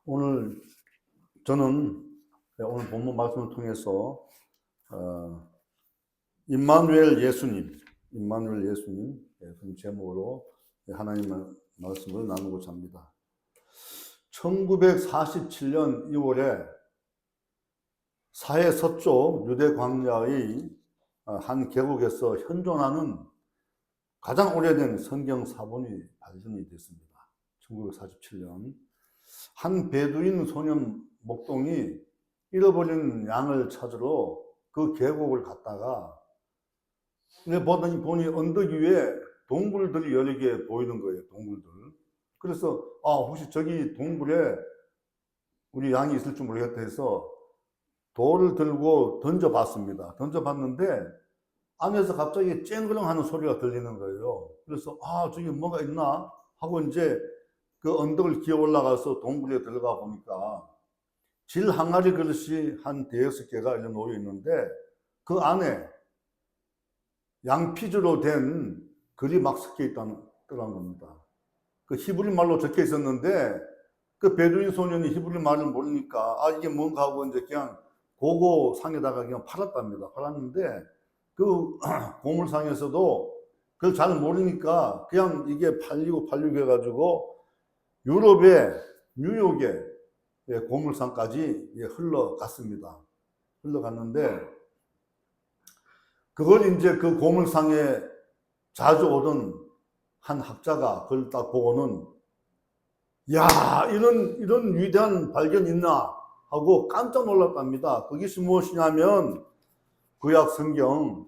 오늘 저는 오늘 본문 말씀을 통해서 임마누엘 예수님 그 제목으로 하나님의 말씀을 나누고자 합니다. 1947년 2월에 사해 서쪽 유대 광야의 한 계곡에서 현존하는 가장 오래된 성경 사본이 발견이 됐습니다. 1947년 한 베두인 소년 목동이 잃어버린 양을 찾으러 그 계곡을 갔다가 보니 언덕 위에 동굴들이 여러 개 보이는 거예요. 동굴들. 그래서 혹시 저기 동굴에 우리 양이 있을 줄 모르겠다 해서 돌을 들고 던져봤습니다. 던져봤는데 안에서 갑자기 쨍그렁 하는 소리가 들리는 거예요. 그래서 저기 뭐가 있나 하고 이제 그 언덕을 기어 올라가서 동굴에 들어가 보니까 질 항아리 그릇이 한 대여섯 개가 놓여 있는데 그 안에 양피즈로 된 글이 막 섞여 있다는 겁니다. 그 히브리 말로 적혀 있었는데 그 베두인 소년이 히브리 말을 모르니까 이게 뭔가 하고 이제 그냥 고고상에다가 그냥 팔았답니다. 팔았는데 그 고물상에서도 그걸 잘 모르니까 그냥 이게 팔리고 해가지고 유럽의 뉴욕에 고물상까지 흘러갔습니다. 흘러갔는데 그걸 이제 그 고물상에 자주 오던 한 학자가 그걸 딱 보고는 이런 위대한 발견이 있나 하고 깜짝 놀랐답니다. 그것이 무엇이냐면 구약 성경의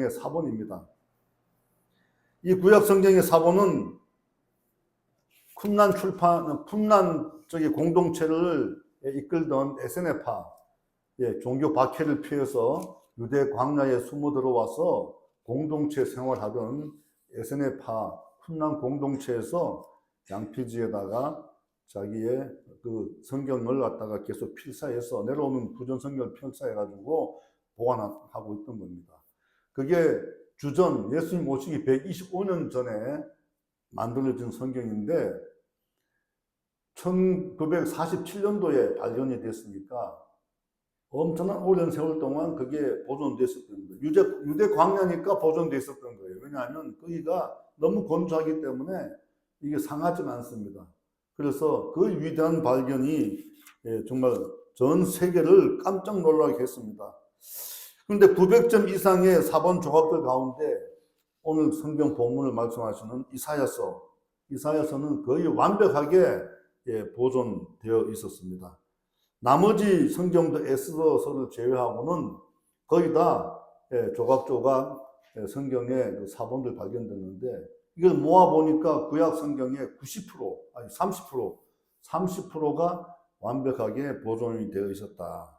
사본입니다. 이 구약 성경의 사본은 쿰란 쪽의 공동체를 이끌던 에세네파, 종교 박해를 피해서 유대 광야에 숨어 들어와서 공동체 생활하던 에세네파 쿰란 공동체에서 양피지에다가 자기의 그 성경을 갖다가 계속 필사해서 내려오는 구전 성경을 필사해가지고 보관하고 있던 겁니다. 그게 주전 예수님 오시기 125년 전에 만들어진 성경인데 1947년도에 발견이 됐으니까 엄청난 오랜 세월 동안 그게 보존됐었던 거예요. 유대 광야니까 보존됐었던 거예요. 왜냐하면 거기가 너무 건조하기 때문에 이게 상하지 않습니다. 그래서 그 위대한 발견이 정말 전 세계를 깜짝 놀라게 했습니다. 그런데 900점 이상의 사본 조각들 가운데 오늘 성경 본문을 말씀하시는 이사야서는 거의 완벽하게 보존되어 있었습니다. 나머지 성경도 에스더서를 제외하고는 거의 다 조각조각 성경의 사본들 발견됐는데 이걸 모아보니까 구약 성경의 30%가 완벽하게 보존이 되어 있었다.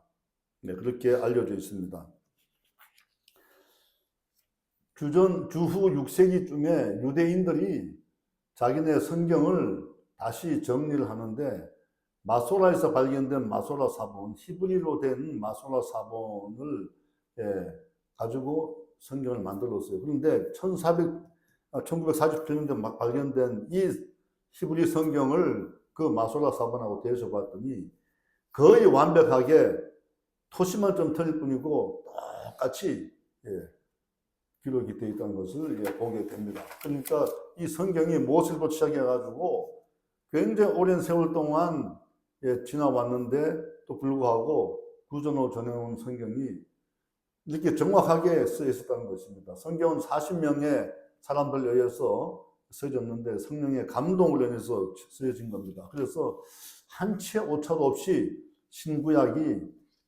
그렇게 알려져 있습니다. 주후 6세기쯤에 유대인들이 자기네 성경을 다시 정리를 하는데 마소라에서 발견된 마소라 사본, 히브리로 된 마소라 사본을 가지고 성경을 만들었어요. 그런데 1947년도에 발견된 이 히브리 성경을 그 마소라 사본하고 대해서 봤더니 거의 완벽하게 토시만 좀 틀릴 뿐이고 똑같이 기록이 되어 있다는 것을 보게 됩니다. 그러니까 이 성경이 모세부터 시작해가지고 굉장히 오랜 세월 동안 지나왔는데 또 불구하고 구전으로 전해온 성경이 이렇게 정확하게 쓰여 있었다는 것입니다. 성경은 40명의 사람들에 의해서 쓰여졌는데 성령의 감동을 인해서 쓰여진 겁니다. 그래서 한치의 오차도 없이 신구약이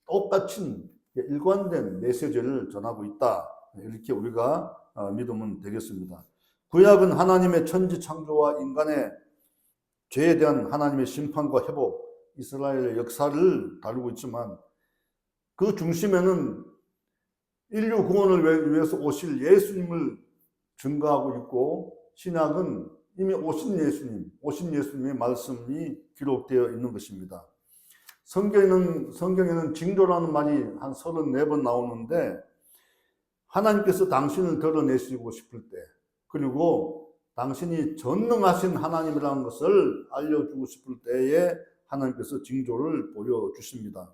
똑같은 일관된 메시지를 전하고 있다. 이렇게 우리가 믿으면 되겠습니다. 구약은 하나님의 천지 창조와 인간의 죄에 대한 하나님의 심판과 회복, 이스라엘의 역사를 다루고 있지만 그 중심에는 인류 구원을 위해서 오실 예수님을 증거하고 있고 신약은 이미 오신 예수님의 말씀이 기록되어 있는 것입니다. 성경에는 징조라는 말이 한 34번 나오는데 하나님께서 당신을 드러내시고 싶을 때 그리고 당신이 전능하신 하나님이라는 것을 알려주고 싶을 때에 하나님께서 징조를 보여주십니다.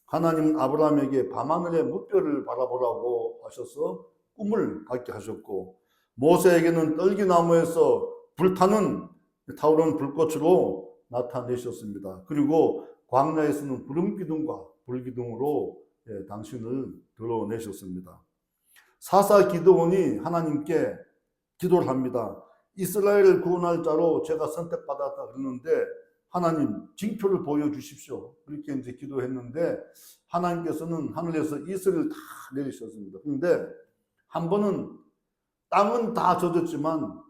하나님은 아브라함에게 밤하늘의 무뼈를 바라보라고 하셔서 꿈을 갖게 하셨고, 모세에게는 떨기나무에서 불타는 타오르는 불꽃으로 나타내셨습니다. 그리고 광야에서는 구름기둥과 불기둥으로 당신을 드러내셨습니다. 사사 기드온이 하나님께 기도를 합니다. 이스라엘을 구원할 자로 제가 선택받았다 그러는데 하나님 징표를 보여주십시오. 그렇게 이제 기도했는데 하나님께서는 하늘에서 이슬을 다 내리셨습니다. 그런데 한 번은 땅은 다 젖었지만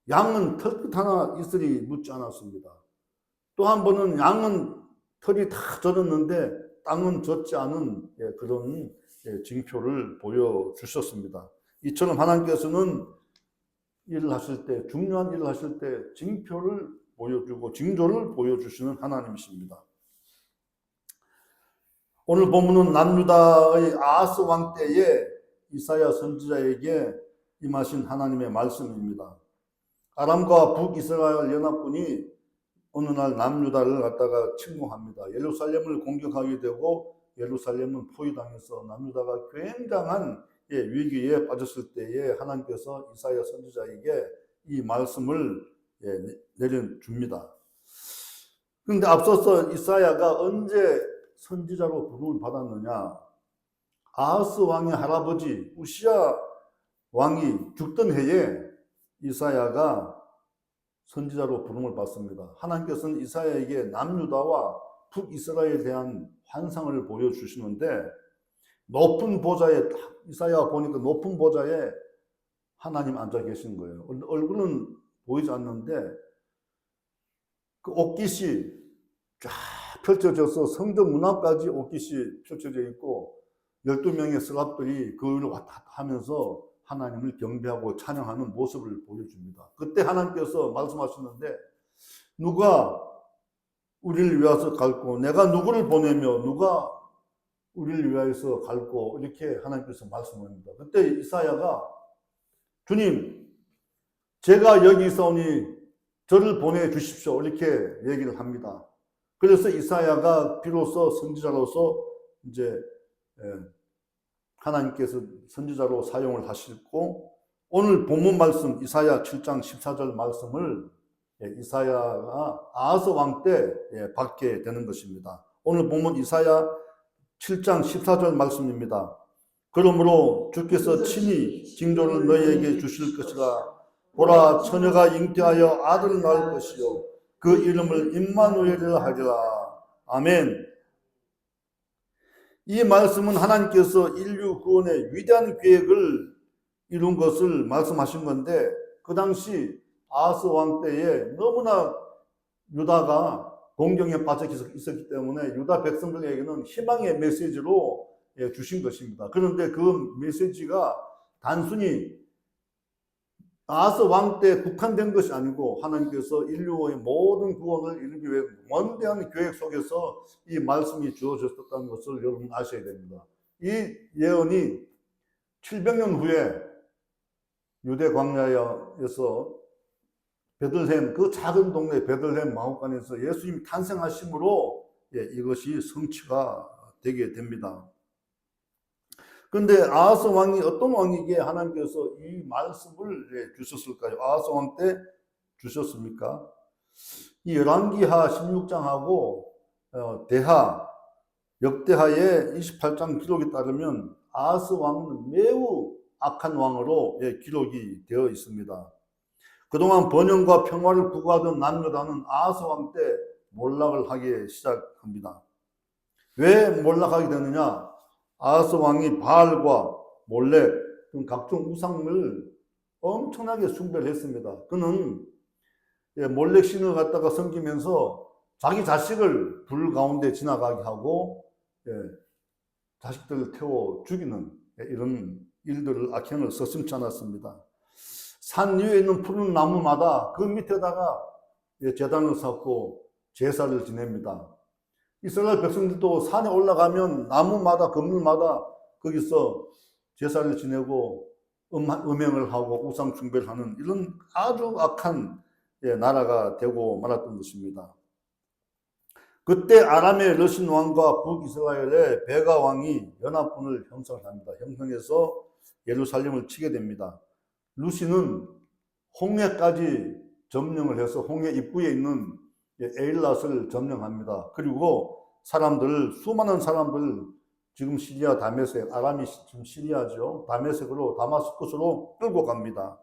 양은 털끝 하나 이슬이 묻지 않았습니다. 또 한 번은 양은 털이 다 젖었는데 땅은 젖지 않은 그런 징표를 보여주셨습니다. 이처럼 하나님께서는 일을 하실 때, 중요한 일을 하실 때 징표를 보여주고 징조를 보여주시는 하나님이십니다. 오늘 본문은 남유다의 아하스 왕 때에 이사야 선지자에게 임하신 하나님의 말씀입니다. 아람과 북이스라엘 연합군이 어느 날 남유다를 갖다가 침공합니다. 예루살렘을 공격하게 되고 예루살렘은 포위당해서 남유다가 굉장한 위기에 빠졌을 때에 하나님께서 이사야 선지자에게 이 말씀을 내려줍니다. 그런데 앞서서 이사야가 언제 선지자로 부름을 받았느냐? 아하스 왕의 할아버지 우시야 왕이 죽던 해에 이사야가 선지자로 부름을 받습니다. 하나님께서는 이사야에게 남유다와 북이스라엘에 대한 환상을 보여주시는데 높은 보좌에, 이사야가 보니까 높은 보좌에 하나님 앉아 계신 거예요. 얼굴은 보이지 않는데 그 옷깃이 쫙 펼쳐져서 성전 문 앞까지 옷깃이 펼쳐져 있고 12명의 스랍들이 그 위를 왔다 갔다 하면서 하나님을 경배하고 찬양하는 모습을 보여줍니다. 그때 하나님께서 말씀하셨는데 누가 우리를 위하여 갈고 내가 누구를 보내며 누가 우리를 위하여서 갈고 이렇게 하나님께서 말씀합니다. 그때 이사야가 주님 제가 여기 있사오니 저를 보내주십시오 이렇게 얘기를 합니다. 그래서 이사야가 비로소 선지자로서 이제 하나님께서 선지자로 사용을 하시고 오늘 본문 말씀 이사야 7장 14절 말씀을 이사야가 아하스 왕 때 받게 되는 것입니다. 오늘 본문 이사야 7장 14절 말씀입니다. 그러므로 주께서 친히 징조를 너희에게 주실 것이라. 보라 처녀가 잉태하여 아들을 낳을 것이요 그 이름을 임마누엘이라 하리라. 아멘. 이 말씀은 하나님께서 인류 구원의 위대한 계획을 이룬 것을 말씀하신 건데 그 당시 아하스 왕 때에 너무나 유다가 공경에 빠져 있었기 때문에 유다 백성들에게는 희망의 메시지로 주신 것입니다. 그런데 그 메시지가 단순히 아하스 왕 때 국한된 것이 아니고 하나님께서 인류의 모든 구원을 이루기 위해 원대한 계획 속에서 이 말씀이 주어졌다는 것을 여러분 아셔야 됩니다. 이 예언이 700년 후에 유대 광야에서 베들레헴, 그 작은 동네 베들레헴 마을간에서 예수님이 탄생하심으로 이것이 성취가 되게 됩니다. 그런데 아하스 왕이 어떤 왕에게 하나님께서 이 말씀을 주셨을까요? 아하스 왕 때 주셨습니까? 이 열왕기하 16장하고 대하, 역대하의 28장 기록에 따르면 아하스 왕은 매우 악한 왕으로 기록이 되어 있습니다. 그동안 번영과 평화를 구가하던 남유다는 아하스 왕 때 몰락을 하기 시작합니다. 왜 몰락하게 되느냐? 아하스 왕이 바알과 몰렉 등 각종 우상을 엄청나게 숭배를 했습니다. 그는 몰렉 신을 갖다가 섬기면서 자기 자식을 불 가운데 지나가게 하고 자식들을 태워 죽이는 이런 일들을 악행을 서슴지 않았습니다. 산 위에 있는 푸른 나무마다 그 밑에다가 제단을 쌓고 제사를 지냅니다. 이스라엘 백성들도 산에 올라가면 나무마다 건물마다 거기서 제사를 지내고 음행을 하고 우상 숭배를 하는 이런 아주 악한 나라가 되고 말았던 것입니다. 그때 아람의 르신 왕과 북이스라엘의 베가 왕이 연합군을 형성합니다. 형성해서 예루살렘을 치게 됩니다. 루신은 홍해까지 점령을 해서 홍해 입구에 있는 에일랏을 점령합니다. 그리고 수많은 사람들, 지금 시리아 다메섹, 아람이 지금 시리아죠. 다메섹으로, 다마스쿠스로 끌고 갑니다.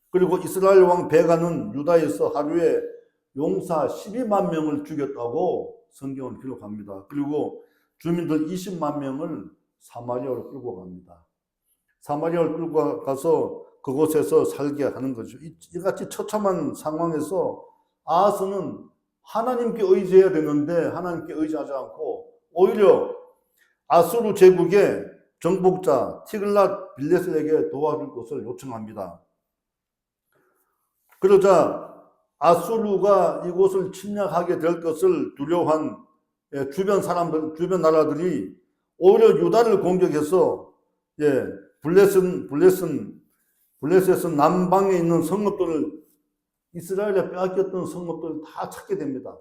그리고 이스라엘 왕 베가는 유다에서 하루에 용사 12만 명을 죽였다고 성경을 기록합니다. 그리고 주민들 20만 명을 사마리아로 끌고 갑니다. 사마리아를 끌고 가서 그곳에서 살게 하는 거죠. 이같이 처참한 상황에서 아하스는 하나님께 의지해야 되는데 하나님께 의지하지 않고 오히려 아수르 제국의 정복자 티글랏 빌레셀에게 도와줄 것을 요청합니다. 그러자 아수르가 이곳을 침략하게 될 것을 두려워한 주변 나라들이 오히려 유다를 공격해서 블레셋은 남방에 있는 성읍들을 이스라엘에 빼앗겼던 성읍들을 다 찾게 됩니다.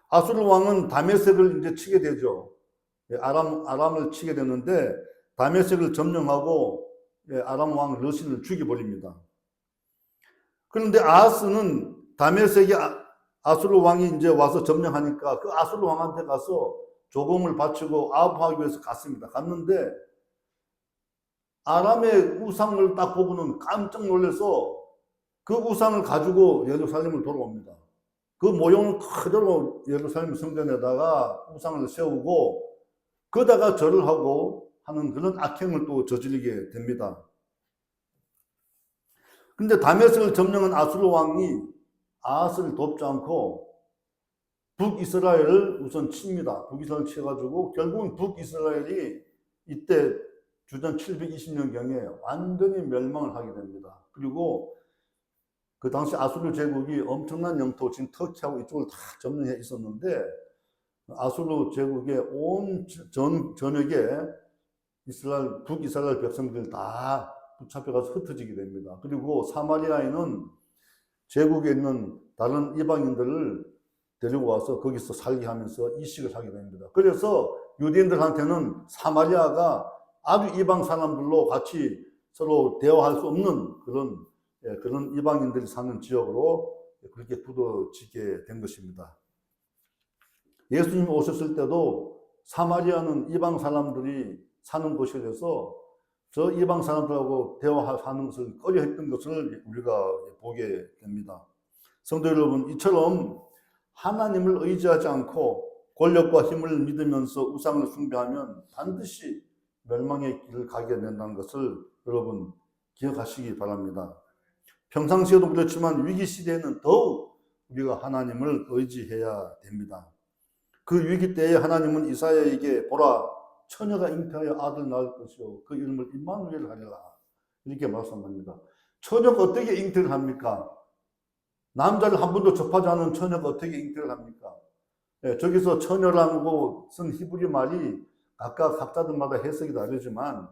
아수르 왕은 다메섹을 이제 치게 되죠. 아람을 치게 되는데 다메섹을 점령하고 아람 왕 르신을 죽여버립니다. 그런데 아하스는 다메섹에 아수르 왕이 이제 와서 점령하니까 그 아수르 왕한테 가서 조공을 바치고 아부하기 위해서 갔습니다. 갔는데 아람의 우상을 딱 보고는 깜짝 놀라서 그 우상을 가지고 예루살렘을 돌아옵니다. 그 모형을 그대로 예루살렘 성전에다가 우상을 세우고 거기다가 절을 하고 하는 그런 악행을 또 저지르게 됩니다. 근데 다메섹을 점령한 아수르 왕이 아하스를 돕지 않고 북이스라엘을 우선 칩니다. 북이스라엘을 쳐가지고 결국은 북이스라엘이 이때 주전 720년경에 완전히 멸망을 하게 됩니다. 그리고 그 당시 아수르 제국이 엄청난 영토, 지금 터키하고 이쪽을 다 점령해 있었는데 아수르 제국의 온 전역에 북이스라엘 백성들이 다 붙잡혀가서 흩어지게 됩니다. 그리고 사마리아에는 제국에 있는 다른 이방인들을 데리고 와서 거기서 살게 하면서 이식을 하게 됩니다. 그래서 유대인들한테는 사마리아가 아주 이방 사람들로 같이 서로 대화할 수 없는 그런 이방인들이 사는 지역으로 그렇게 굳어지게 된 것입니다. 예수님이 오셨을 때도 사마리아는 이방 사람들이 사는 곳이라서 저 이방 사람들하고 대화하는 것을 꺼려했던 것을 우리가 보게 됩니다. 성도 여러분, 이처럼 하나님을 의지하지 않고 권력과 힘을 믿으면서 우상을 숭배하면 반드시 멸망의 길을 가게 된다는 것을 여러분 기억하시기 바랍니다. 평상시에도 그렇지만 위기 시대에는 더욱 우리가 하나님을 의지해야 됩니다. 그 위기 때에 하나님은 이사야에게 보라, 처녀가 잉태하여 아들 낳을 것이요 그 이름을 임마누엘 하리라 이렇게 말씀합니다. 처녀가 어떻게 잉태를 합니까? 남자를 한 번도 접하지 않은 처녀가 어떻게 잉태를 합니까? 저기서 처녀라고 쓴 히브리 말이 각자들마다 해석이 다르지만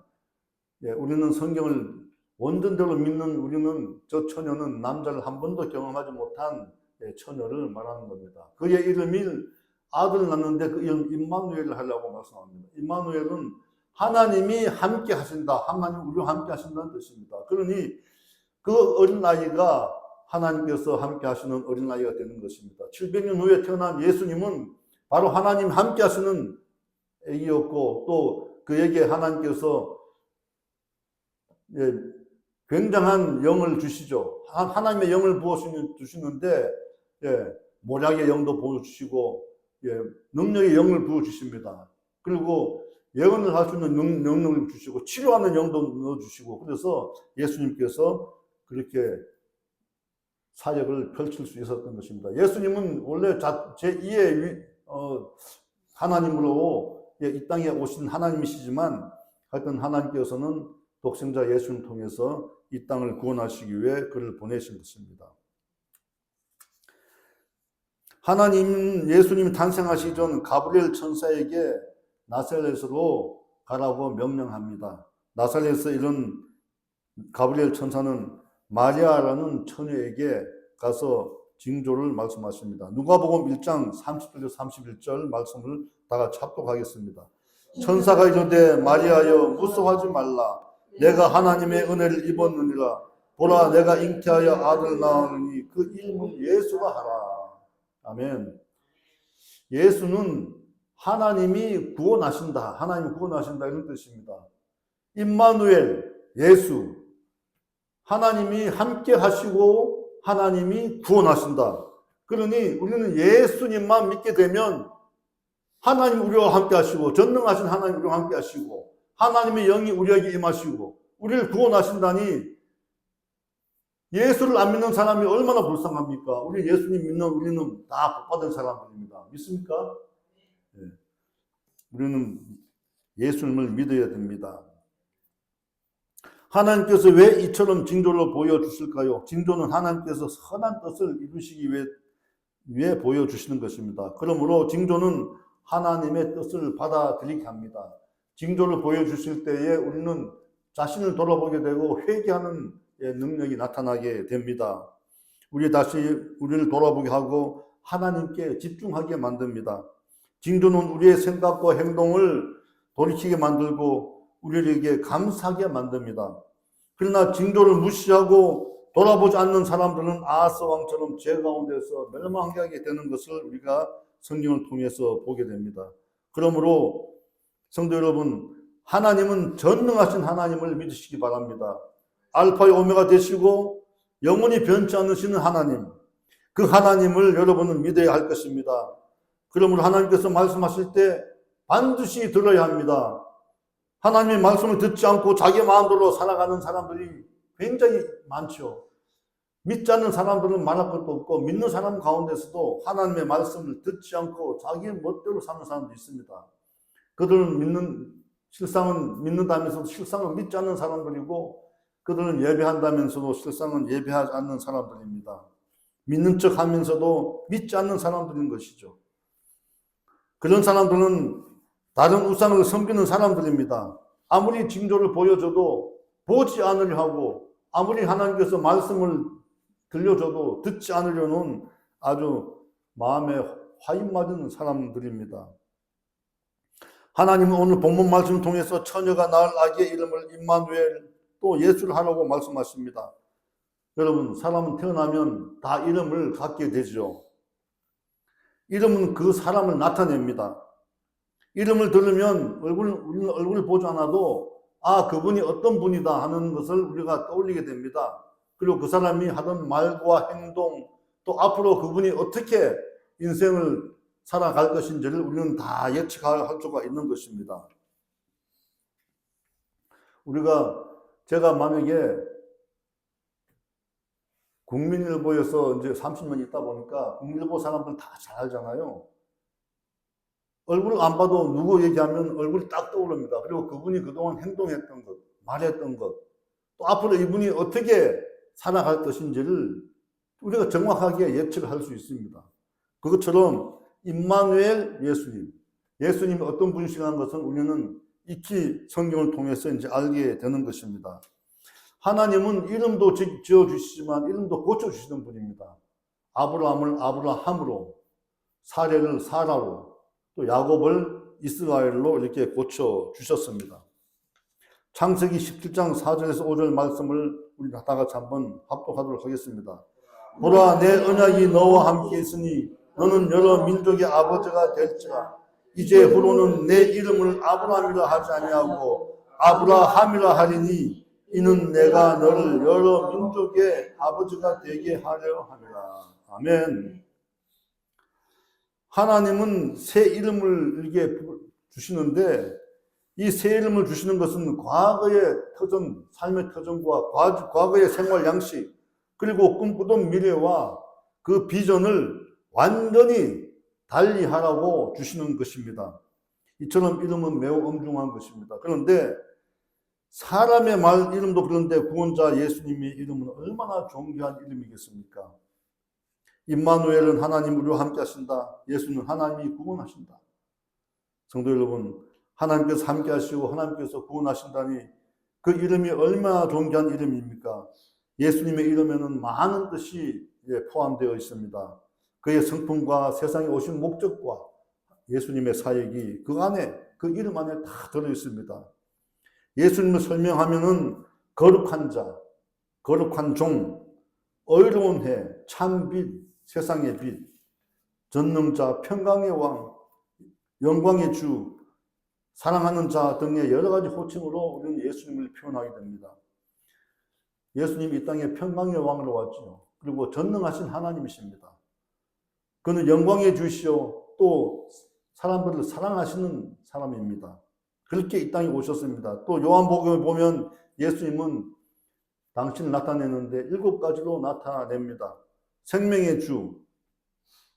우리는 성경을 원전대로 믿는 우리는 저 처녀는 남자를 한 번도 경험하지 못한 처녀를 말하는 겁니다. 그의 이름이 아들을 낳는데 그 이름 임마누엘을 하려고 말씀합니다. 임마누엘은 하나님이 함께 하신다. 하나님 우리와 함께 하신다는 뜻입니다. 그러니 그 어린아이가 하나님께서 함께 하시는 어린아이가 되는 것입니다. 700년 후에 태어난 예수님은 바로 하나님 함께 하시는 애기였고 또 그에게 하나님께서 굉장한 영을 주시죠. 하나님의 영을 부어주시는데 모략의 영도 부어주시고 능력의 영을 부어주십니다. 그리고 예언을 할 수 있는 능력을 주시고 치료하는 영도 넣어주시고 그래서 예수님께서 그렇게 사역을 펼칠 수 있었던 것입니다. 예수님은 원래 제2의 하나님으로 이 땅에 오신 하나님이시지만 하여튼 하나님께서는 독생자 예수를 통해서 이 땅을 구원하시기 위해 그를 보내신 것입니다. 예수님이 탄생하시기 전 가브리엘 천사에게 나사렛으로 가라고 명령합니다. 나사렛에서 이런 가브리엘 천사는 마리아라는 처녀에게 가서 징조를 말씀하십니다. 누가복음 1장 30절 31절 말씀을 다 같이 합독하겠습니다. 천사가 이르되 마리아여 무서워하지 말라. 내가 하나님의 은혜를 입었느니라. 보라 내가 잉태하여 아들을 낳으니 그 이름은 예수가 하라. 아멘. 예수는 하나님이 구원하신다. 하나님이 구원하신다 이런 뜻입니다. 임마누엘 예수. 하나님이 함께 하시고 하나님이 구원하신다. 그러니 우리는 예수님만 믿게 되면 하나님 우리와 함께 하시고 전능하신 하나님 우리와 함께 하시고 하나님의 영이 우리에게 임하시고 우리를 구원하신다니 예수를 안 믿는 사람이 얼마나 불쌍합니까? 우리 예수님 믿는 우리는 다 복받은 사람들입니다. 믿습니까? 네. 우리는 예수님을 믿어야 됩니다. 하나님께서 왜 이처럼 징조를 보여주실까요? 징조는 하나님께서 선한 뜻을 이루시기 위해 보여주시는 것입니다. 그러므로 징조는 하나님의 뜻을 받아들이게 합니다. 징조를 보여주실 때에 우리는 자신을 돌아보게 되고 회개하는 능력이 나타나게 됩니다. 우리를 돌아보게 하고 하나님께 집중하게 만듭니다. 징조는 우리의 생각과 행동을 돌이키게 만들고 우리에게 감사하게 만듭니다. 그러나 징조를 무시하고 돌아보지 않는 사람들은 아하스 왕처럼 죄 가운데서 멸망하게 되는 것을 우리가 성경을 통해서 보게 됩니다. 그러므로 성도 여러분, 하나님은 전능하신 하나님을 믿으시기 바랍니다. 알파의 오메가 되시고 영원히 변치 않으시는 하나님, 그 하나님을 여러분은 믿어야 할 것입니다. 그러므로 하나님께서 말씀하실 때 반드시 들어야 합니다. 하나님의 말씀을 듣지 않고 자기 마음대로 살아가는 사람들이 굉장히 많죠. 믿지 않는 사람들은 말할 것도 없고 믿는 사람 가운데서도 하나님의 말씀을 듣지 않고 자기 멋대로 사는 사람도 있습니다. 그들은 실상은 믿는다면서도 실상은 믿지 않는 사람들이고 그들은 예배한다면서도 실상은 예배하지 않는 사람들입니다. 믿는 척 하면서도 믿지 않는 사람들인 것이죠. 그런 사람들은 다른 우상을 섬기는 사람들입니다. 아무리 징조를 보여줘도 보지 않으려 하고 아무리 하나님께서 말씀을 들려줘도 듣지 않으려는 아주 마음에 화인 맞은 사람들입니다. 하나님은 오늘 본문 말씀을 통해서 처녀가 낳을 아기의 이름을 임마누엘 또 예수를 하라고 말씀하십니다. 여러분, 사람은 태어나면 다 이름을 갖게 되죠. 이름은 그 사람을 나타냅니다. 이름을 들으면 우리는 얼굴을 보지 않아도 그분이 어떤 분이다 하는 것을 우리가 떠올리게 됩니다. 그리고 그 사람이 하던 말과 행동 또 앞으로 그분이 어떻게 인생을 살아갈 것인지를 우리는 다 예측할 수가 있는 것입니다. 제가 만약에 국민일보에서 이제 30년 있다 보니까 국민일보 사람들 다 잘 알잖아요. 얼굴을 안 봐도 누구 얘기하면 얼굴이 딱 떠오릅니다. 그리고 그분이 그동안 행동했던 것, 말했던 것, 또 앞으로 이분이 어떻게 살아갈 것인지를 우리가 정확하게 예측을 할 수 있습니다. 그것처럼 임마누엘 예수님이 어떤 분이시라는 것은 우리는 익히 성경을 통해서 이제 알게 되는 것입니다. 하나님은 이름도 지어주시지만 이름도 고쳐주시는 분입니다. 아브라함을 아브라함으로, 사례를 사라로, 또 야곱을 이스라엘로 이렇게 고쳐주셨습니다. 창세기 17장 4절에서 5절 말씀을 우리 다 같이 한번 합독하도록 하겠습니다. 보라, 내 언약이 너와 함께 있으니 너는 여러 민족의 아버지가 될지라. 이제 후로는 내 이름을 아브라함이라 하지 아니하고 아브라함이라 하리니 이는 내가 너를 여러 민족의 아버지가 되게 하려 함이라. 아멘. 하나님은 새 이름을 이렇게 주시는데 이 새 이름을 주시는 것은 과거의 터전, 삶의 터전과 과거의 생활 양식 그리고 꿈꾸던 미래와 그 비전을 완전히 달리하라고 주시는 것입니다. 이처럼 이름은 매우 엄중한 것입니다. 그런데 사람의 말 이름도 그런데 구원자 예수님의 이름은 얼마나 존귀한 이름이겠습니까? 임마누엘은 하나님 우리와 함께 하신다. 예수는 하나님이 구원하신다. 성도 여러분, 하나님께서 함께 하시고 하나님께서 구원하신다니 그 이름이 얼마나 존귀한 이름입니까? 예수님의 이름에는 많은 뜻이 포함되어 있습니다. 그의 성품과 세상에 오신 목적과 예수님의 사역이 그 안에, 그 이름 안에 다 들어 있습니다. 예수님을 설명하면은 거룩한 자, 거룩한 종, 의로운 해, 참 빛, 세상의 빛, 전능자, 평강의 왕, 영광의 주, 사랑하는 자 등의 여러 가지 호칭으로 우리는 예수님을 표현하게 됩니다. 예수님이 이 땅에 평강의 왕으로 왔죠. 그리고 전능하신 하나님이십니다. 그는 영광의 주시오, 또 사람들을 사랑하시는 사람입니다. 그렇게 이 땅에 오셨습니다. 또 요한복음에 보면 예수님은 당신을 나타내는데 7가지로 나타냅니다. 생명의 주,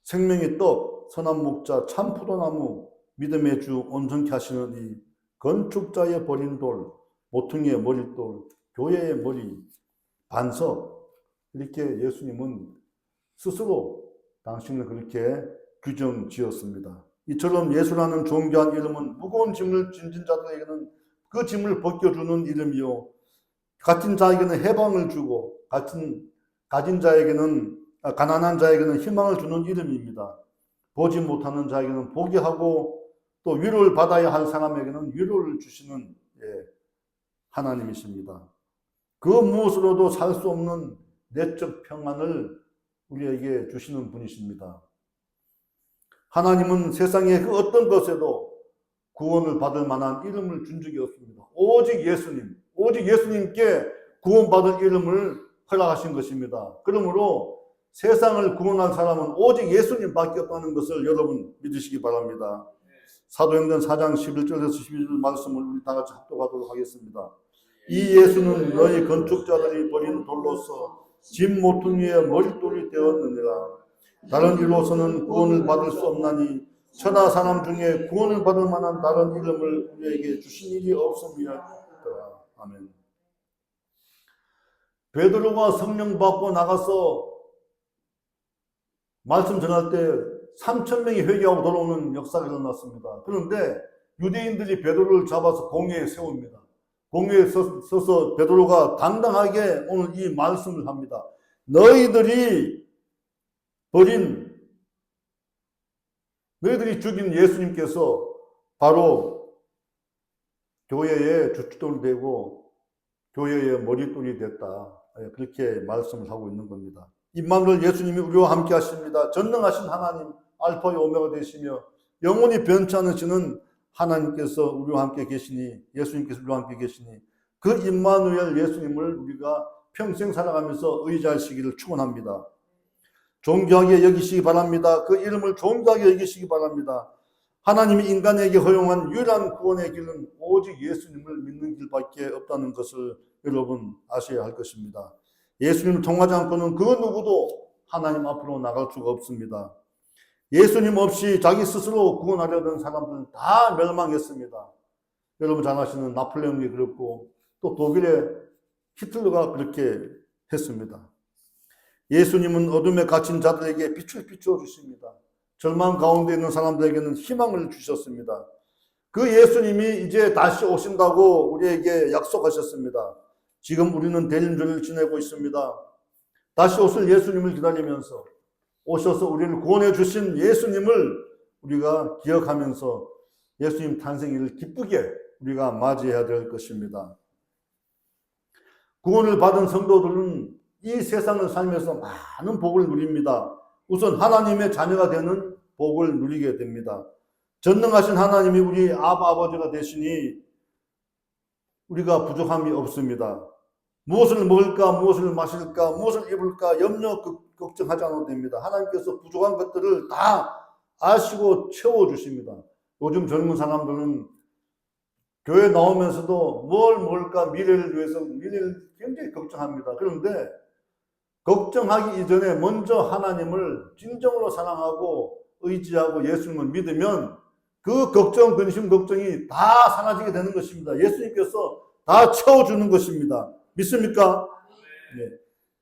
생명의 떡, 선한 목자, 참 포도나무, 믿음의 주, 온전케 하시는 이, 건축자의 버린 돌, 모퉁이의 머릿돌, 교회의 머리, 반석. 이렇게 예수님은 스스로 당신을 그렇게 규정 지었습니다. 이처럼 예수라는 존귀한 이름은 무거운 짐을 짐진 자들에게는 그 짐을 벗겨주는 이름이요, 갇힌 자에게는 해방을 주고 가진 자에게는, 가난한 자에게는 희망을 주는 이름입니다. 보지 못하는 자에게는 보게 하고 또 위로를 받아야 할 사람에게는 위로를 주시는 하나님이십니다. 그 무엇으로도 살 수 없는 내적 평안을 우리에게 주시는 분이십니다. 하나님은 세상의 그 어떤 것에도 구원을 받을 만한 이름을 준 적이 없습니다. 오직 예수님, 오직 예수님께 구원받을 이름을 허락하신 것입니다. 그러므로 세상을 구원할 사람은 오직 예수님밖에 없다는 것을 여러분 믿으시기 바랍니다. 사도행전 4장 11절에서 12절 말씀을 우리 다 같이 합독하도록 하겠습니다. 이 예수는 너희 건축자들이 버린 돌로서 집 모퉁이의 머릿돌이 되었느니라. 다른 이로서는 구원을 받을 수 없나니 천하 사람 중에 구원을 받을 만한 다른 이름을 우리에게 주신 일이 없음이라. 아멘. 베드로가 성령 받고 나가서 말씀 전할 때 3,000명이 회개하고 돌아오는 역사가 일어났습니다. 그런데 유대인들이 베드로를 잡아서 공회에 세웁니다. 공회에 서서 베드로가 당당하게 오늘 이 말씀을 합니다. 너희들이 죽인 예수님께서 바로 교회의 주춧돌이 되고 교회의 머릿돌이 됐다. 그렇게 말씀을 하고 있는 겁니다. 임마누엘 예수님이 우리와 함께 하십니다. 전능하신 하나님, 알파와 오메가 되시며 영원히 변치 않으시는 하나님께서 우리와 함께 계시니, 예수님께서 우리와 함께 계시니 그 임마누엘 예수님을 우리가 평생 살아가면서 의지하시기를 축원합니다. 존귀하게 여기시기 바랍니다. 그 이름을 존귀하게 여기시기 바랍니다. 하나님이 인간에게 허용한 유일한 구원의 길은 오직 예수님을 믿는 길밖에 없다는 것을 여러분 아셔야 할 것입니다. 예수님을 통하지 않고는 그 누구도 하나님 앞으로 나갈 수가 없습니다. 예수님 없이 자기 스스로 구원하려던 사람들은 다 멸망했습니다. 여러분 잘 아시는 나폴레옹이 그렇고 또 독일의 히틀러가 그렇게 했습니다. 예수님은 어둠에 갇힌 자들에게 빛을 비추어 주십니다. 절망 가운데 있는 사람들에게는 희망을 주셨습니다. 그 예수님이 이제 다시 오신다고 우리에게 약속하셨습니다. 지금 우리는 대림절을 지내고 있습니다. 다시 오실 예수님을 기다리면서 오셔서 우리를 구원해 주신 예수님을 우리가 기억하면서 예수님 탄생일을 기쁘게 우리가 맞이해야 될 것입니다. 구원을 받은 성도들은 이 세상을 살면서 많은 복을 누립니다. 우선 하나님의 자녀가 되는 복을 누리게 됩니다. 전능하신 하나님이 우리 아버지가 되시니 우리가 부족함이 없습니다. 무엇을 먹을까, 무엇을 마실까, 무엇을 입을까 염려 걱정하지 않아도 됩니다. 하나님께서 부족한 것들을 다 아시고 채워주십니다. 요즘 젊은 사람들은 교회 나오면서도 뭘 먹을까 미래를 위해서 미래를 굉장히 걱정합니다. 그런데 걱정하기 이전에 먼저 하나님을 진정으로 사랑하고 의지하고 예수님을 믿으면 그 걱정, 근심, 걱정이 다 사라지게 되는 것입니다. 예수님께서 다 채워주는 것입니다. 믿습니까? 네.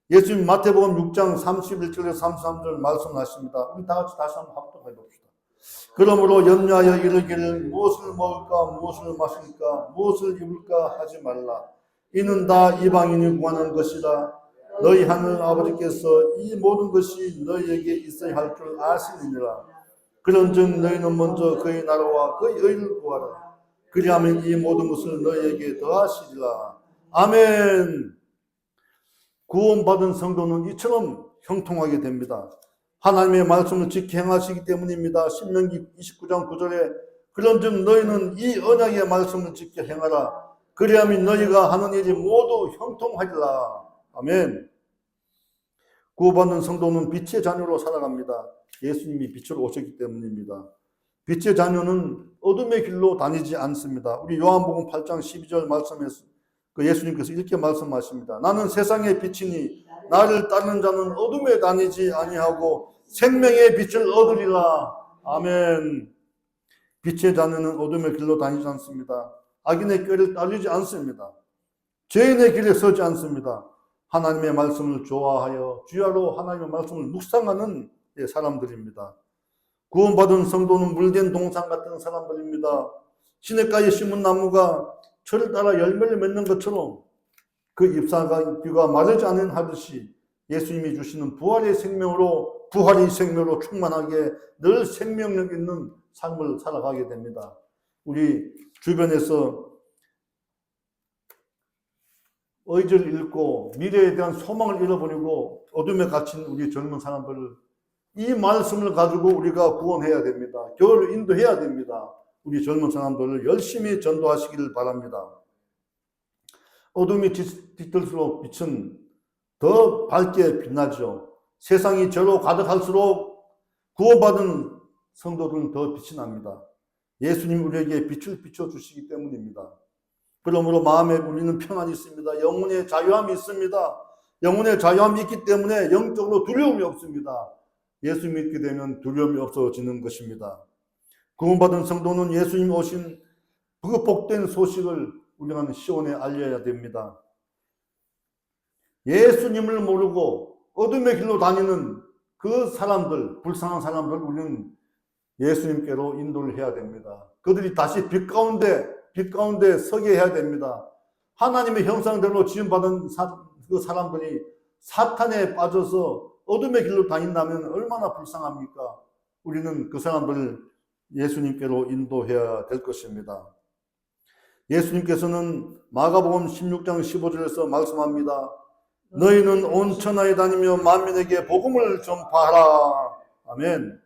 예수님 마태복음 6장 31절에서 33절 말씀하십니다. 우리 다 같이 다시 한번 합독해 봅시다. 그러므로 염려하여 이르기를 무엇을 먹을까, 무엇을 마실까, 무엇을 입을까 하지 말라. 이는 다 이방인이 구하는 것이라. 너희 하늘 아버지께서 이 모든 것이 너희에게 있어야 할 줄 아시느니라. 그런즉 너희는 먼저 그의 나라와 그의 의를 구하라. 그리하면 이 모든 것을 너희에게 더하시리라. 아멘. 구원받은 성도는 이처럼 형통하게 됩니다. 하나님의 말씀을 지켜 행하시기 때문입니다. 신명기 29장 9절에 그런즉 너희는 이 언약의 말씀을 지켜 행하라. 그리하면 너희가 하는 일이 모두 형통하리라. 아멘. 구원받는 성도는 빛의 자녀로 살아갑니다. 예수님이 빛으로 오셨기 때문입니다. 빛의 자녀는 어둠의 길로 다니지 않습니다. 우리 요한복음 8장 12절 말씀에서 예수님께서 이렇게 말씀하십니다. 나는 세상의 빛이니 나를 따르는 자는 어둠에 다니지 아니하고 생명의 빛을 얻으리라. 아멘. 빛의 자녀는 어둠의 길로 다니지 않습니다. 악인의 꾀를 따르지 않습니다. 죄인의 길에 서지 않습니다. 하나님의 말씀을 좋아하여 주야로 하나님의 말씀을 묵상하는 사람들입니다. 구원받은 성도는 물된 동산 같은 사람들입니다. 시냇가에 심은 나무가 철을 따라 열매를 맺는 것처럼 그 잎사가 비가 마르지 않은 하듯이 예수님이 주시는 부활의 생명으로 충만하게 늘 생명력 있는 삶을 살아가게 됩니다. 우리 주변에서 의지를 잃고 미래에 대한 소망을 잃어버리고 어둠에 갇힌 우리 젊은 사람들을 이 말씀을 가지고 우리가 구원해야 됩니다. 교회를 인도해야 됩니다. 우리 젊은 사람들을 열심히 전도하시기를 바랍니다. 어둠이 짙을수록 빛은 더 밝게 빛나죠. 세상이 죄로 가득할수록 구원받은 성도들은 더 빛이 납니다. 예수님 우리에게 빛을 비춰주시기 때문입니다. 그러므로 마음에 우리는 평안이 있습니다. 영혼의 자유함이 있습니다. 영혼의 자유함이 있기 때문에 영적으로 두려움이 없습니다. 예수 믿게 되면 두려움이 없어지는 것입니다. 구원받은 성도는 예수님 오신 그 복된 소식을 우리가 시온에 알려야 됩니다. 예수님을 모르고 어둠의 길로 다니는 그 사람들, 불쌍한 사람들 우리는 예수님께로 인도를 해야 됩니다. 그들이 다시 빛 가운데 서게 해야 됩니다. 하나님의 형상대로 지음받은 그 사람들이 사탄에 빠져서 어둠의 길로 다닌다면 얼마나 불쌍합니까? 우리는 그 사람들을 예수님께로 인도해야 될 것입니다. 예수님께서는 마가복음 16장 15절에서 말씀합니다. 너희는 온 천하에 다니며 만민에게 복음을 전파하라. 아멘.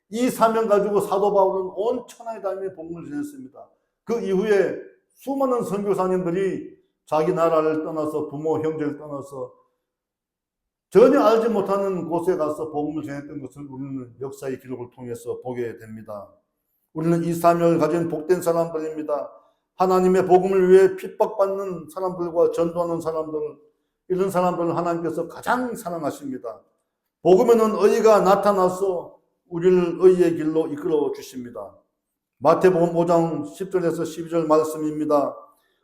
이 사명 가지고 사도 바울은 온 천하에 다니며 복음을 전했습니다. 그 이후에 수많은 선교사님들이 자기 나라를 떠나서 부모, 형제를 떠나서 전혀 알지 못하는 곳에 가서 복음을 전했던 것을 우리는 역사의 기록을 통해서 보게 됩니다. 우리는 이 사명을 가진 복된 사람들입니다. 하나님의 복음을 위해 핍박받는 사람들과 전도하는 사람들, 이런 사람들을 하나님께서 가장 사랑하십니다. 복음에는 의가 나타나서 우리를 의의 길로 이끌어 주십니다. 마태복음 5장 10절에서 12절 말씀입니다.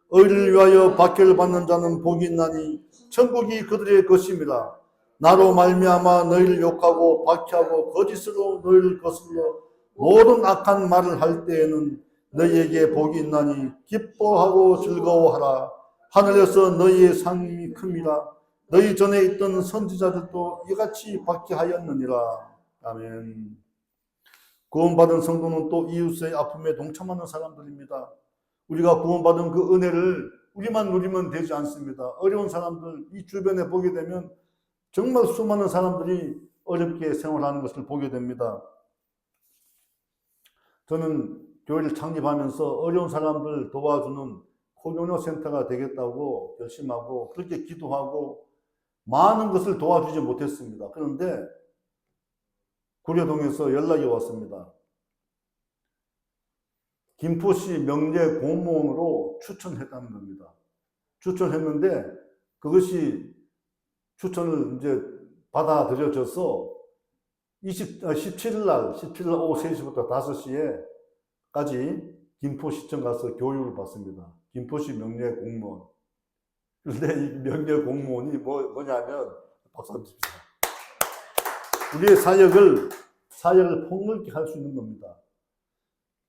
의를 위하여 박해를 받는 자는 복이 있나니 천국이 그들의 것입니다. 나로 말미암아 너희를 욕하고 박해하고 거짓으로 너희를 거슬러 모든 악한 말을 할 때에는 너희에게 복이 있나니 기뻐하고 즐거워하라. 하늘에서 너희의 상이 큽니다. 너희 전에 있던 선지자들도 이같이 박해하였느니라. 아멘. 구원받은 성도는 또 이웃의 아픔에 동참하는 사람들입니다. 우리가 구원받은 그 은혜를 우리만 누리면 되지 않습니다. 어려운 사람들 이 주변에 보게 되면 정말 수많은 사람들이 어렵게 생활하는 것을 보게 됩니다. 저는 교회를 창립하면서 어려운 사람들 도와주는 코로나 센터가 되겠다고 결심하고 그렇게 기도하고 많은 것을 도와주지 못했습니다. 그런데 구례동에서 연락이 왔습니다. 김포시 명례 공무원으로 추천했다는 겁니다. 추천했는데 그것이 추천을 이제 받아들여져서 17일 날 오후 3시부터 5시에까지 김포시청 가서 교육을 받습니다. 김포시 명례 공무원. 그런데 이 명례 공무원이 뭐냐면 박수 한번 칩시다. 우리의 사역을 폭넓게 할 수 있는 겁니다.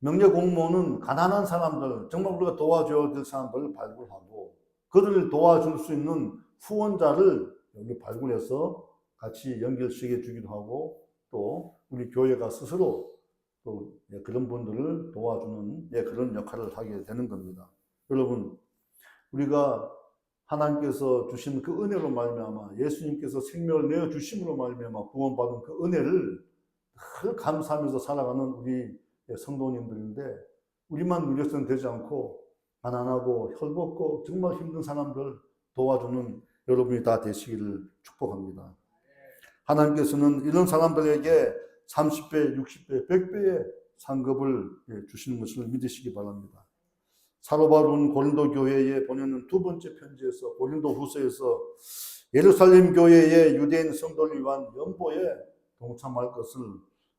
명례 공무원은 가난한 사람들, 정말 우리가 도와줘야 될 사람들을 발굴하고 그들을 도와줄 수 있는 후원자를 여기 발굴해서 같이 연결시켜 주기도 하고, 또 우리 교회가 스스로 또 그런 분들을 도와주는 그런 역할을 하게 되는 겁니다. 여러분, 우리가 하나님께서 주신 그 은혜로 말미암아, 예수님께서 생명을 내어 주심으로 말미암아 구원받은 그 은혜를 늘 감사하면서 살아가는 우리 성도님들인데, 우리만 누려서는 되지 않고 가난하고 헐벗고 정말 힘든 사람들 도와주는 여러분이 다 되시기를 축복합니다. 하나님께서는 이런 사람들에게 30배, 60배, 100배의 상급을 주시는 것을 믿으시기 바랍니다. 사도 바울은 고린도 교회에 보내는 두 번째 편지에서, 고린도 후서에서 예루살렘 교회의 유대인 성도를 위한 연보에 동참할 것을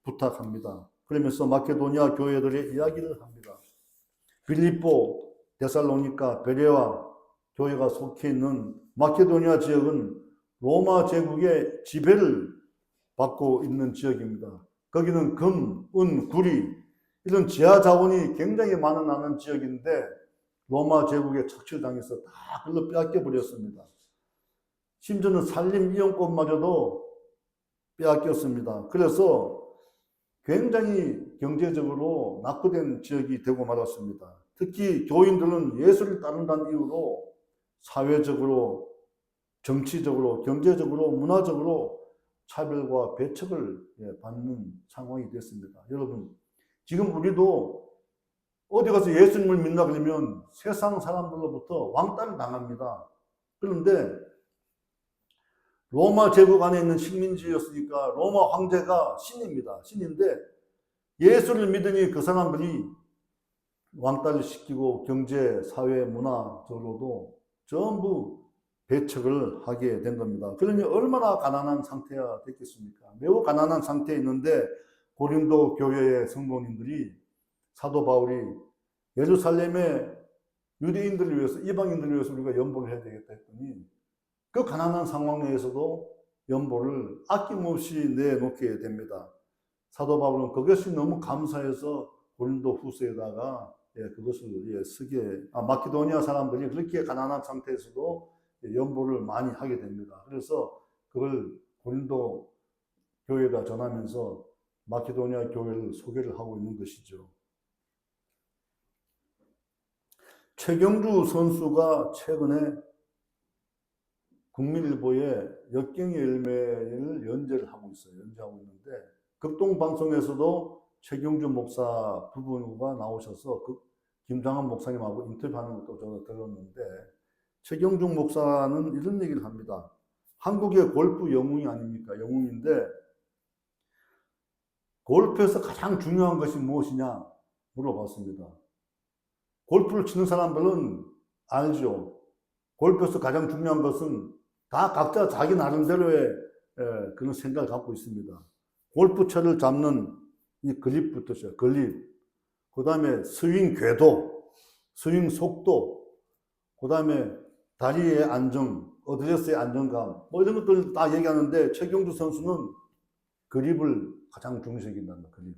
부탁합니다. 그러면서 마케도니아 교회들의 이야기를 합니다. 빌립보, 데살로니가, 베레아 교회가 속해 있는 마케도니아 지역은 로마 제국의 지배를 받고 있는 지역입니다. 거기는 금, 은, 구리 이런 지하 자원이 굉장히 많은 지역인데 로마 제국에 착취당해서 다 그걸로 빼앗겨 버렸습니다. 심지어는 산림 이용권마저도 빼앗겼습니다. 그래서 굉장히 경제적으로 낙후된 지역이 되고 말았습니다. 특히 교인들은 예수를 따른다는 이유로 사회적으로, 정치적으로, 경제적으로, 문화적으로 차별과 배척을 받는 상황이 됐습니다. 여러분, 지금 우리도 어디 가서 예수님을 믿나 그러면 세상 사람들로부터 왕따를 당합니다. 그런데 로마 제국 안에 있는 식민지였으니까 로마 황제가 신입니다. 신인데 예수를 믿으니 그 사람들이 왕따를 시키고 경제, 사회, 문화적으로도 전부 배척을 하게 된 겁니다. 그러니 얼마나 가난한 상태가 됐겠습니까? 매우 가난한 상태에 있는데 고린도 교회의 성도님들이 사도 바울이 예루살렘의 유대인들을 위해서, 이방인들을 위해서 우리가 연보를 해야 되겠다 했더니 그 가난한 상황 내에서도 연보를 아낌없이 내놓게 됩니다. 사도 바울은 그것이 너무 감사해서 고린도 후서에다가 그것을 쓰게, 마케도니아 사람들이 그렇게 가난한 상태에서도 연보를 많이 하게 됩니다. 그래서 그걸 고린도 교회가 전하면서 마케도니아 교회를 소개를 하고 있는 것이죠. 최경주 선수가 최근에 국민일보에 역경의 열매를 연재를 하고 있어요. 연재하고 있는데 극동방송에서도 최경주 목사 부부가 나오셔서 김장한 목사님하고 인터뷰하는 것도 저는 들었는데, 최경주 목사는 이런 얘기를 합니다. 한국의 골프 영웅이 아닙니까? 영웅인데 골프에서 가장 중요한 것이 무엇이냐 물어봤습니다. 골프를 치는 사람들은 알죠. 골프에서 가장 중요한 것은 다 각자 자기 나름대로의 그런 생각을 갖고 있습니다. 골프채를 잡는 이 그립부터죠. 그립. 그 다음에 스윙 궤도, 스윙 속도, 그 다음에 다리의 안정, 어드레스의 안정감, 뭐 이런 것들 다 얘기하는데 최경주 선수는 그립을 가장 중시한다. 그립.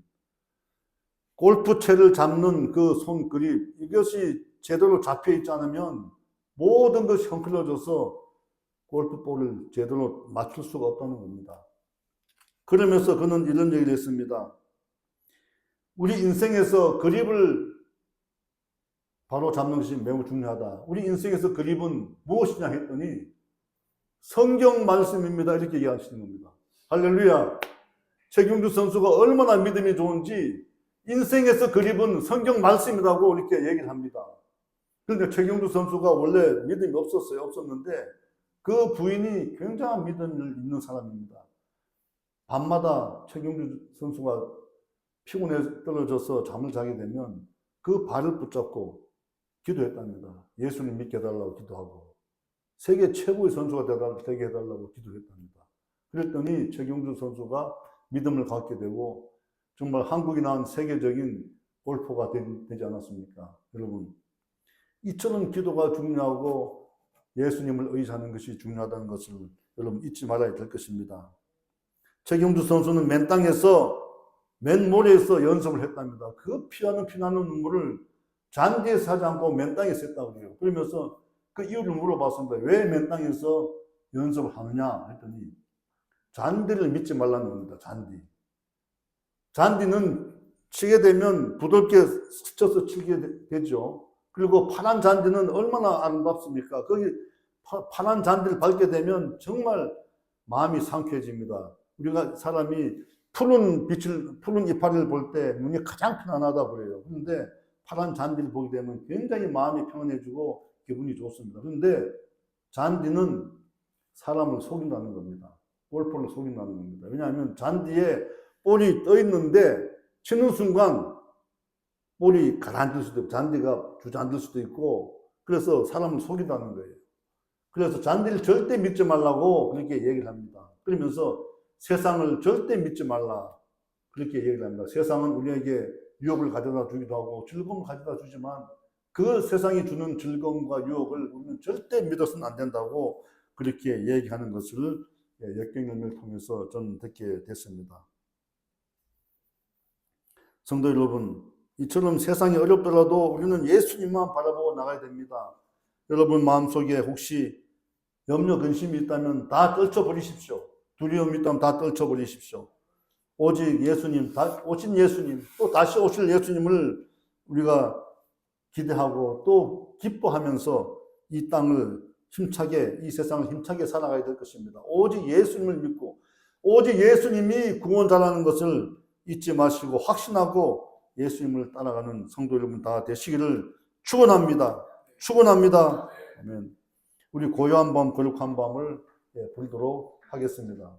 골프채를 잡는 그 손 그립, 이것이 제대로 잡혀 있지 않으면 모든 것이 헝클어져서 골프볼을 제대로 맞출 수가 없다는 겁니다. 그러면서 그는 이런 얘기를 했습니다. 우리 인생에서 그립을 바로 잡는 것이 매우 중요하다. 우리 인생에서 그립은 무엇이냐 했더니 성경 말씀입니다. 이렇게 얘기하시는 겁니다. 할렐루야. 최경주 선수가 얼마나 믿음이 좋은지 인생에서 그립은 성경 말씀이라고 이렇게 얘기를 합니다. 그런데 최경주 선수가 원래 믿음이 없었는데 그 부인이 굉장한 믿음을 있는 사람입니다. 밤마다 최경주 선수가 피곤해 떨어져서 잠을 자게 되면 그 발을 붙잡고 기도했답니다. 예수님 믿게 해달라고 기도하고 세계 최고의 선수가 되게 해달라고 기도했답니다. 그랬더니 최경주 선수가 믿음을 갖게 되고 정말 한국이 낳은 세계적인 골퍼가 되지 않았습니까? 여러분, 이처럼 기도가 중요하고 예수님을 의지하는 것이 중요하다는 것을 여러분 잊지 말아야 될 것입니다. 최경주 선수는 맨 모래에서 연습을 했답니다. 그 피나는 눈물을 잔디에서 하지 않고 맨 땅에서 했다고 그래요. 그러면서 그 이유를 물어봤습니다. 왜 맨 땅에서 연습을 하느냐 했더니 잔디를 믿지 말라는 겁니다. 잔디는 치게 되면 부드럽게 스쳐서 치게 되죠. 그리고 파란 잔디는 얼마나 아름답습니까? 거기 파란 잔디를 밟게 되면 정말 마음이 상쾌해집니다. 우리가 사람이 푸른 이파리를 볼 때 눈이 가장 편안하다 그래요. 그런데 파란 잔디를 보게 되면 굉장히 마음이 편안해지고 기분이 좋습니다. 그런데 잔디는 사람을 속인다는 겁니다. 골프를 속인다는 겁니다. 왜냐하면 잔디에 볼이 떠 있는데 치는 순간 볼이 가라앉을 수도 있고 잔디가 주저앉을 수도 있고 그래서 사람을 속인다는 거예요. 그래서 잔디를 절대 믿지 말라고 그렇게 얘기를 합니다. 그러면서 세상을 절대 믿지 말라 그렇게 얘기를 합니다. 세상은 우리에게 유혹을 가져다 주기도 하고 즐거움을 가져다 주지만 그 세상이 주는 즐거움과 유혹을 우리는 절대 믿어서는 안 된다고 그렇게 얘기하는 것을 역경연을 통해서 저는 듣게 됐습니다. 성도 여러분, 이처럼 세상이 어렵더라도 우리는 예수님만 바라보고 나가야 됩니다. 여러분 마음속에 혹시 염려, 근심이 있다면 다 떨쳐버리십시오. 두려움이 있다면 다 떨쳐버리십시오. 오직 예수님, 오신 예수님, 또 다시 오실 예수님을 우리가 기대하고 또 기뻐하면서 이 땅을 힘차게, 이 세상을 힘차게 살아가야 될 것입니다. 오직 예수님을 믿고, 오직 예수님이 구원자라는 것을 잊지 마시고 확신하고 예수님을 따라가는 성도 여러분 다 되시기를 축원합니다. 축원합니다. 아멘. 우리 고요한 밤, 거룩한 밤을 부르도록 하겠습니다.